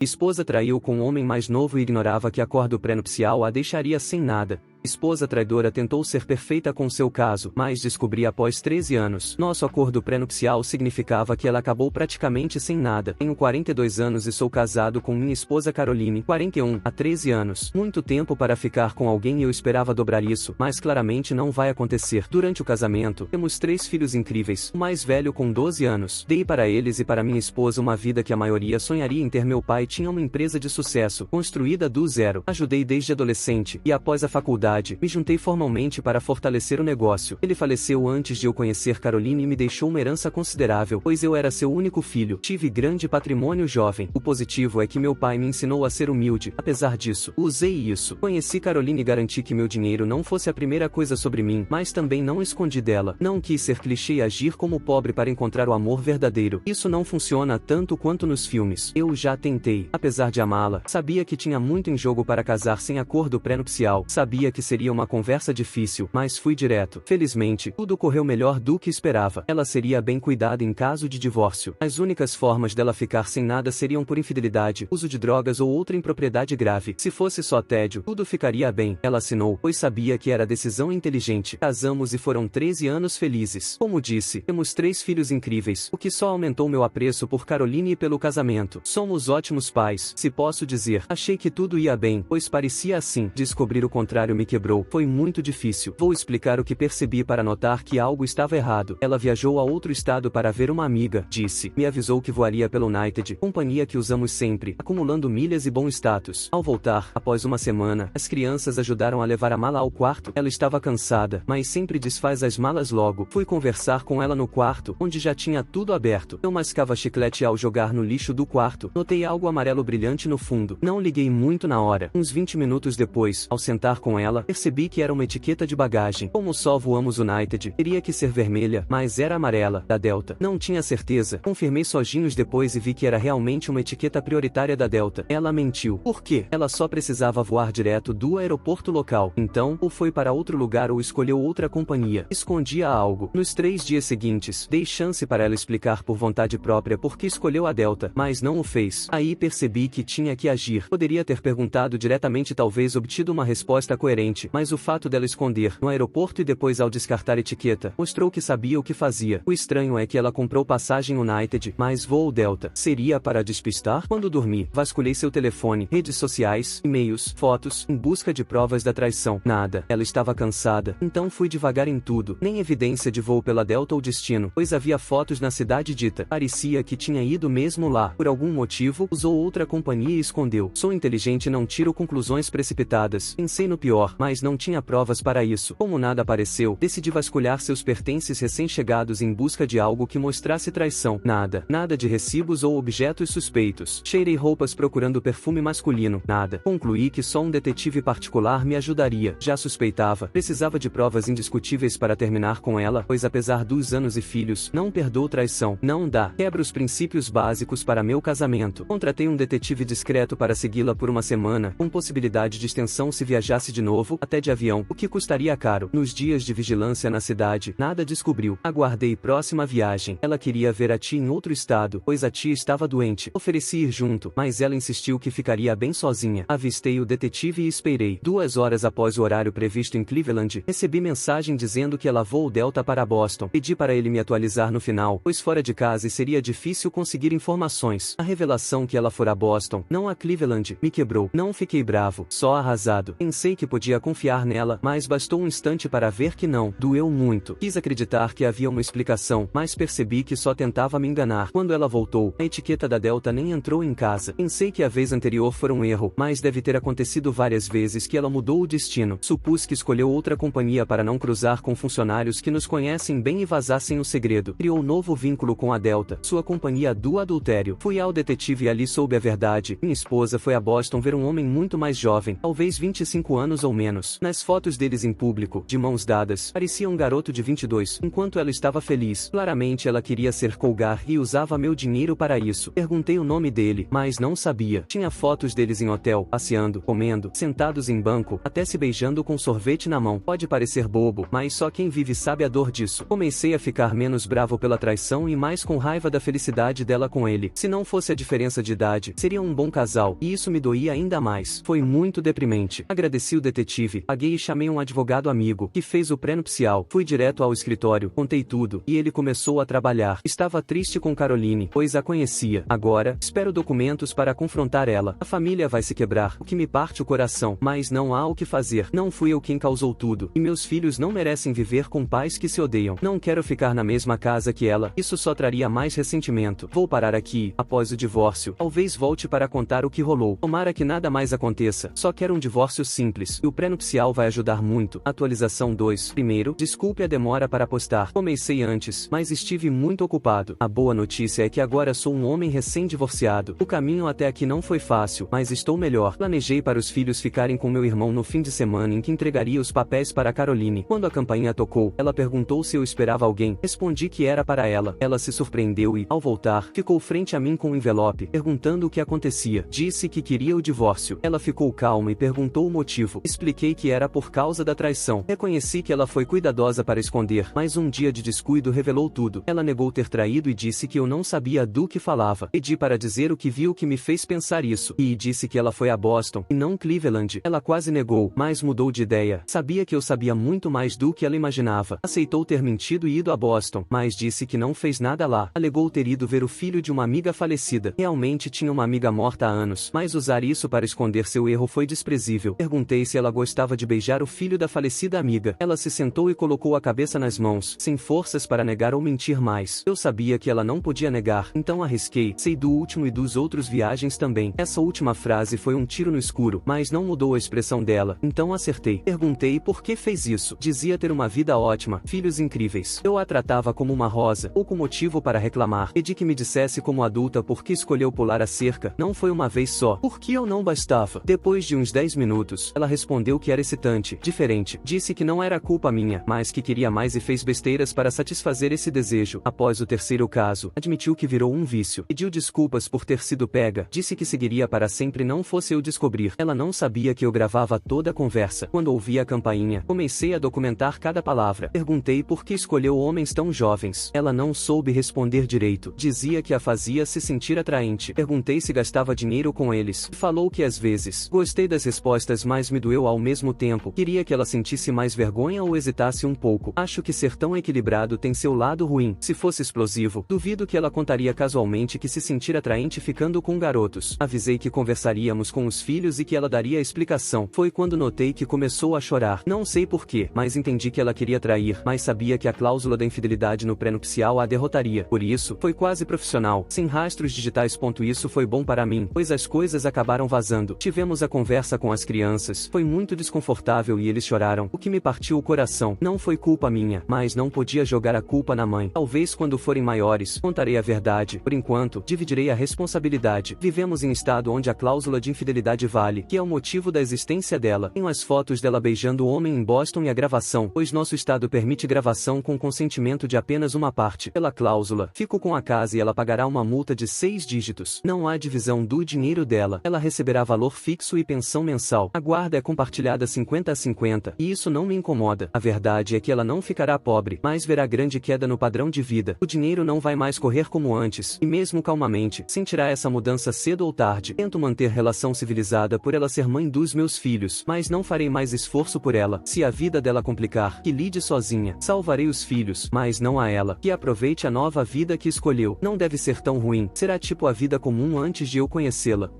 Esposa traiu com um homem mais novo e ignorava que acordo pré-nupcial a deixaria sem nada. Esposa traidora tentou ser perfeita com seu caso, mas descobri após 13 anos. Nosso acordo pré-nupcial significava que ela acabou praticamente sem nada. Tenho 42 anos e sou casado com minha esposa Caroline, 41, há 13 anos. Muito tempo para ficar com alguém e eu esperava dobrar isso, mas claramente não vai acontecer. Durante o casamento, temos 3 filhos incríveis, o mais velho com 12 anos. Dei para eles e para minha esposa uma vida que a maioria sonharia em ter. Meu pai tinha uma empresa de sucesso, construída do zero. Ajudei desde adolescente, e após a faculdade, me juntei formalmente para fortalecer o negócio. Ele faleceu antes de eu conhecer Caroline e me deixou uma herança considerável, pois eu era seu único filho. Tive grande patrimônio jovem. O positivo é que meu pai me ensinou a ser humilde. Apesar disso, usei isso. Conheci Caroline e garanti que meu dinheiro não fosse a primeira coisa sobre mim, mas também não escondi dela. Não quis ser clichê e agir como pobre para encontrar o amor verdadeiro. Isso não funciona tanto quanto nos filmes. Eu já tentei. Apesar de amá-la, sabia que tinha muito em jogo para casar sem acordo pré-nupcial. Sabia que seria uma conversa difícil, mas fui direto. Felizmente, tudo correu melhor do que esperava. Ela seria bem cuidada em caso de divórcio. As únicas formas dela ficar sem nada seriam por infidelidade, uso de drogas ou outra impropriedade grave. Se fosse só tédio, tudo ficaria bem. Ela assinou, pois sabia que era decisão inteligente. Casamos e foram 13 anos felizes. Como disse, temos 3 filhos incríveis, o que só aumentou meu apreço por Caroline e pelo casamento. Somos ótimos pais, se posso dizer. Achei que tudo ia bem, pois parecia assim. Descobrir o contrário me quebrou. Foi muito difícil. Vou explicar o que percebi para notar que algo estava errado. Ela viajou a outro estado para ver uma amiga, disse. Me avisou que voaria pelo United, companhia que usamos sempre, acumulando milhas e bom status. Ao voltar, após uma semana, as crianças ajudaram a levar a mala ao quarto. Ela estava cansada, mas sempre desfaz as malas logo. Fui conversar com ela no quarto, onde já tinha tudo aberto. Eu mascava chiclete ao jogar no lixo do quarto. Notei algo amarelo brilhante no fundo. Não liguei muito na hora. Uns 20 minutos depois, ao sentar com ela, percebi que era uma etiqueta de bagagem. Como só voamos United, teria que ser vermelha, mas era amarela, da Delta. Não tinha certeza. Confirmei sozinhos depois e vi que era realmente uma etiqueta prioritária da Delta. Ela mentiu. Por quê? Ela só precisava voar direto do aeroporto local. Então, ou foi para outro lugar ou escolheu outra companhia. Escondia algo. Nos 3 dias seguintes, dei chance para ela explicar por vontade própria por que escolheu a Delta, mas não o fez. Aí percebi que tinha que agir. Poderia ter perguntado diretamente, talvez obtido uma resposta coerente, mas o fato dela esconder no aeroporto e depois ao descartar a etiqueta, mostrou que sabia o que fazia. O estranho é que ela comprou passagem United, mas voo Delta. Seria para despistar? Quando dormi, vasculhei seu telefone, redes sociais, e-mails, fotos, em busca de provas da traição. Nada. Ela estava cansada, então fui devagar em tudo. Nem evidência de voo pela Delta ou destino, pois havia fotos na cidade dita. Parecia que tinha ido mesmo lá. Por algum motivo, usou outra companhia e escondeu. Sou inteligente e não tiro conclusões precipitadas. Pensei no pior, mas não tinha provas para isso. Como nada apareceu, decidi vasculhar seus pertences recém-chegados em busca de algo que mostrasse traição. Nada. Nada de recibos ou objetos suspeitos. Cheirei roupas procurando perfume masculino. Nada. Concluí que só um detetive particular me ajudaria. Já suspeitava. Precisava de provas indiscutíveis para terminar com ela, pois apesar dos anos e filhos, não perdoo traição. Não dá. Quebra os princípios básicos para meu casamento. Contratei um detetive discreto para segui-la por uma semana, com possibilidade de extensão se viajasse de novo, até de avião, o que custaria caro. Nos dias de vigilância na cidade, nada descobriu. Aguardei próxima viagem. Ela queria ver a tia em outro estado, pois a tia estava doente. Ofereci ir junto, mas ela insistiu que ficaria bem sozinha. Avistei o detetive e esperei. 2 horas após o horário previsto em Cleveland, recebi mensagem dizendo que ela voou Delta para Boston. Pedi para ele me atualizar no final, pois fora de casa e seria difícil conseguir informações. A revelação que ela fora a Boston, não a Cleveland, me quebrou. Não fiquei bravo, só arrasado. Pensei que podia confiar nela, mas bastou um instante para ver que não. Doeu muito. Quis acreditar que havia uma explicação, mas percebi que só tentava me enganar. Quando ela voltou, a etiqueta da Delta nem entrou em casa. Pensei que a vez anterior foi um erro, mas deve ter acontecido várias vezes que ela mudou o destino. Supus que escolheu outra companhia para não cruzar com funcionários que nos conhecem bem e vazassem o segredo. Criou um novo vínculo com a Delta, sua companhia do adultério. Fui ao detetive e ali soube a verdade. Minha esposa foi a Boston ver um homem muito mais jovem, talvez 25 anos ou menos. menos. Nas fotos deles em público, de mãos dadas, parecia um garoto de 22, enquanto ela estava feliz. Claramente ela queria ser Cougar e usava meu dinheiro para isso. Perguntei o nome dele, mas não sabia. Tinha fotos deles em hotel, passeando, comendo, sentados em banco, até se beijando com sorvete na mão. Pode parecer bobo, mas só quem vive sabe a dor disso. Comecei a ficar menos bravo pela traição e mais com raiva da felicidade dela com ele. Se não fosse a diferença de idade, seria um bom casal, e isso me doía ainda mais. Foi muito deprimente. Agradeci o detetive, paguei e chamei um advogado amigo, que fez o pré-nupcial. Fui direto ao escritório, contei tudo, e ele começou a trabalhar. Estava triste com Caroline, pois a conhecia. Agora, espero documentos para confrontar ela. A família vai se quebrar, o que me parte o coração, mas não há o que fazer. Não fui eu quem causou tudo, e meus filhos não merecem viver com pais que se odeiam. Não quero ficar na mesma casa que ela, isso só traria mais ressentimento. Vou parar aqui, após o divórcio. Talvez volte para contar o que rolou. Tomara que nada mais aconteça. Só quero um divórcio simples, e o pré-nupcial vai ajudar muito. Atualização 2. Primeiro, desculpe a demora para postar. Comecei antes, mas estive muito ocupado. A boa notícia é que agora sou um homem recém-divorciado. O caminho até aqui não foi fácil, mas estou melhor. Planejei para os filhos ficarem com meu irmão no fim de semana em que entregaria os papéis para Caroline. Quando a campainha tocou, ela perguntou se eu esperava alguém. Respondi que era para ela. Ela se surpreendeu e, ao voltar, ficou frente a mim com um envelope, perguntando o que acontecia. Disse que queria o divórcio. Ela ficou calma e perguntou o motivo. Expliquei que era por causa da traição. Reconheci que ela foi cuidadosa para esconder, mas um dia de descuido revelou tudo. Ela negou ter traído e disse que eu não sabia do que falava. Pedi para dizer o que viu que me fez pensar isso, e disse que ela foi a Boston, e não Cleveland. Ela quase negou, mas mudou de ideia. Sabia que eu sabia muito mais do que ela imaginava. Aceitou ter mentido e ido a Boston, mas disse que não fez nada lá. Alegou ter ido ver o filho de uma amiga falecida. Realmente tinha uma amiga morta há anos, mas usar isso para esconder seu erro foi desprezível. Perguntei se ela gostava de beijar o filho da falecida amiga. Ela se sentou e colocou a cabeça nas mãos, sem forças para negar ou mentir mais. Eu sabia que ela não podia negar, então arrisquei. Sei do último e dos outros viagens também. Essa última frase foi um tiro no escuro, mas não mudou a expressão dela, então acertei. Perguntei por que fez isso. Dizia ter uma vida ótima, filhos incríveis. Eu a tratava como uma rosa, pouco motivo para reclamar. Pedi que me dissesse como adulta por que escolheu pular a cerca. Não foi uma vez só. Por que eu não bastava? Depois de uns 10 minutos, ela respondeu que era excitante, diferente. Disse que não era culpa minha, mas que queria mais e fez besteiras para satisfazer esse desejo. Após o terceiro caso, admitiu que virou um vício. Pediu desculpas por ter sido pega. Disse que seguiria para sempre não fosse eu descobrir. Ela não sabia que eu gravava toda a conversa. Quando ouvi a campainha, comecei a documentar cada palavra. Perguntei por que escolheu homens tão jovens. Ela não soube responder direito. Dizia que a fazia se sentir atraente. Perguntei se gastava dinheiro com eles. Falou que às vezes. Gostei das respostas, mas me doeu ao mesmo tempo. Queria que ela sentisse mais vergonha ou hesitasse um pouco. Acho que ser tão equilibrado tem seu lado ruim. Se fosse explosivo, duvido que ela contaria casualmente que se sentir atraente ficando com garotos. Avisei que conversaríamos com os filhos e que ela daria a explicação. Foi quando notei que começou a chorar. Não sei porquê, mas entendi que ela queria trair, mas sabia que a cláusula da infidelidade no pré-nupcial a derrotaria. Por isso, foi quase profissional, sem rastros digitais. Isso foi bom para mim, pois as coisas acabaram vazando. Tivemos a conversa com as crianças. Foi muito desconfortável e eles choraram, o que me partiu o coração. Não foi culpa minha, mas não podia jogar a culpa na mãe. Talvez quando forem maiores, contarei a verdade. Por enquanto, dividirei a responsabilidade. Vivemos em estado onde a cláusula de infidelidade vale, que é o motivo da existência dela. Tenho as fotos dela beijando o homem em Boston e a gravação, pois nosso estado permite gravação com consentimento de apenas uma parte. Pela cláusula, fico com a casa e ela pagará uma multa de 6 dígitos. Não há divisão do dinheiro dela. Ela receberá valor fixo e pensão mensal. A guarda é compartilhada 50 a 50, e isso não me incomoda. A verdade é que ela não ficará pobre, mas verá grande queda no padrão de vida. O dinheiro não vai mais correr como antes, e mesmo calmamente, sentirá essa mudança cedo ou tarde. Tento manter relação civilizada por ela ser mãe dos meus filhos, mas não farei mais esforço por ela. Se a vida dela complicar, que lide sozinha. Salvarei os filhos, mas não a ela. Que aproveite a nova vida que escolheu. Não deve ser tão ruim. Será tipo a vida comum antes de eu conhecê-la.